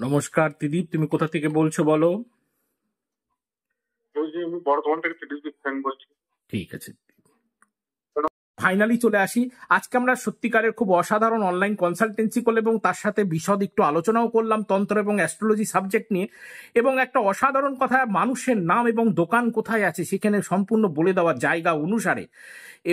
নমস্কার ত্রিদীপ, তুমি কোথা থেকে বলছো বলো? আমি বর্ধমান থেকে ত্রিদীপ সেন বলছি। ঠিক আছে, ফাইনালি চলে আসি। আজকে আমরা সত্যিকারের খুব অসাধারণ অনলাইন কনসালটেন্সি করলাম এবং তার সাথে বিশদ একটু আলোচনাও করলাম তন্ত্র এবং অ্যাস্ট্রোলজি সাবজেক্ট নিয়ে, এবং একটা অসাধারণ কথা, মানুষের নাম এবং দোকান কোথায় আছে সেখানে সম্পূর্ণ বলে দেওয়ার জায়গা অনুসারে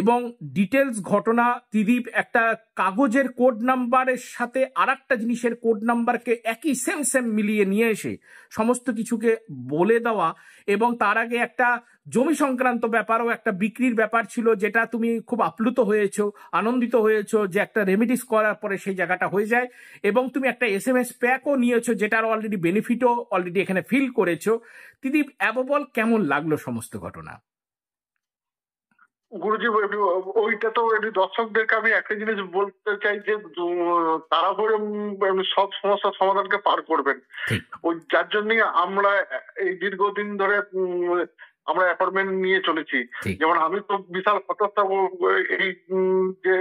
এবং ডিটেলস ঘটনা। ত্রিদীপ একটা কাগজের কোড নাম্বারের সাথে আর একটা জিনিসের কোড নাম্বারকে একই সেম মিলিয়ে নিয়ে এসে সমস্ত কিছুকে বলে দেওয়া, এবং তার আগে একটা জমি সংক্রান্ত ব্যাপারও একটা বিক্রির ব্যাপার ছিল, যেটা তুমি খুব আপ্লুত হয়েছো, আনন্দিত হয়েছো যে একটা রেমিডিস করার পরে সেই জায়গাটা হয়ে যায়, এবং তুমি একটা SMS প্যাকও নিয়েছো যেটার অলরেডি বেনিফিটও অলরেডি এখানে ফিল করেছো। ত্রিদীপ, অ্যাবল কেমন লাগলো সমস্ত ঘটনা? গুরুজি, ওইটা তো দর্শকদেরকে আমি একটা জিনিস বলতে চাই যে তারা করে সব সমস্যার সমাধানকে পার করবেন। ওই যার জন্য আমরা এই দীর্ঘদিন ধরে আমরা অ্যাপয়েন্টমেন্ট নিয়ে চলেছি। যেমন আমি তো বিশাল হতাশা, এই যে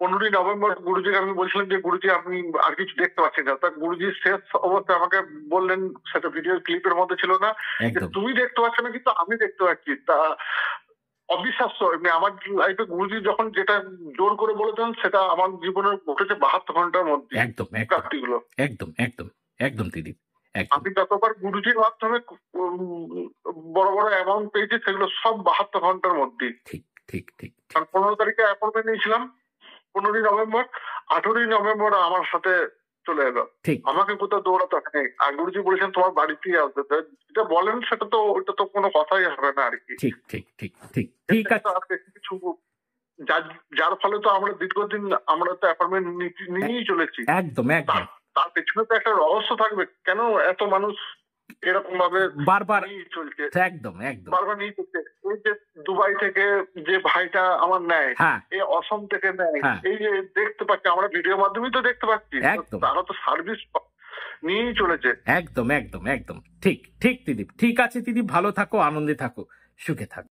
15ই নভেম্বর গুরুজিকে আমি বলছিলাম যে গুরুজি আপনি আর কিছু দেখতে পাচ্ছেন না, তা গুরুজি শেষ অবস্থায় আমাকে বললেন, সেটা ভিডিও ক্লিপের মধ্যে ছিল না, তুমি দেখতে পাচ্ছ না কিন্তু আমি দেখতে পাচ্ছি। তা অবিশ্বাস্য। আমার লাইফে গুরুজি যখন যেটা জোর করে বলেছেন সেটা আমার জীবনে ঘটেছে 72 ঘন্টার মধ্যে। প্রাপ্তিগুলো একদম একদম একদম ত্রিদীপ, আমি যতবার গুরুজির মাধ্যমে বড় বড় অ্যামাউন্ট পেয়েছি সেগুলো সব 72 ঘন্টার মধ্যে। ঠিক ঠিক ঠিক। কারণ 15 তারিখে অ্যাপয়েন্টমেন্ট নিয়েছিলাম, 15ই নভেম্বর, 18ই নভেম্বর আমার সাথে চলে এলো। আমাকে কোথাও দৌড়াতে হয়। আর গুরুজি বলেছেন তোমার বাড়িতেই আসবে, যেটা বলেন সেটা তো ওইটা তো কোনো কথাই হবে না আর কি। ঠিক ঠিক ঠিক ঠিক ঠিক আছে। কিছু যার ফলে তো আমরা দীর্ঘদিন আমরা তো অ্যাপয়েন্টমেন্ট নিয়েই চলেছি। একদম একদম। তার পেছনে তো একটা রহস্য থাকবে, কেন এত মানুষ এরকম ভাবে বারবার চলছে। একদম একদম বারবার নিয়ে চলছে। এই যে দুবাই থেকে যে ভাইটা আমার নেয়, এই অসম থেকে নেয়, এই যে দেখতে পাচ্ছি আমরা ভিডিওর মাধ্যমেই তো দেখতে পাচ্ছি, তারা তো সার্ভিস নিয়েই চলেছে। একদম একদম একদম ঠিক ঠিক ত্রিদীপ, ঠিক আছে ত্রিদীপ, ভালো থাকো, আনন্দে থাকো, সুখে থাকো।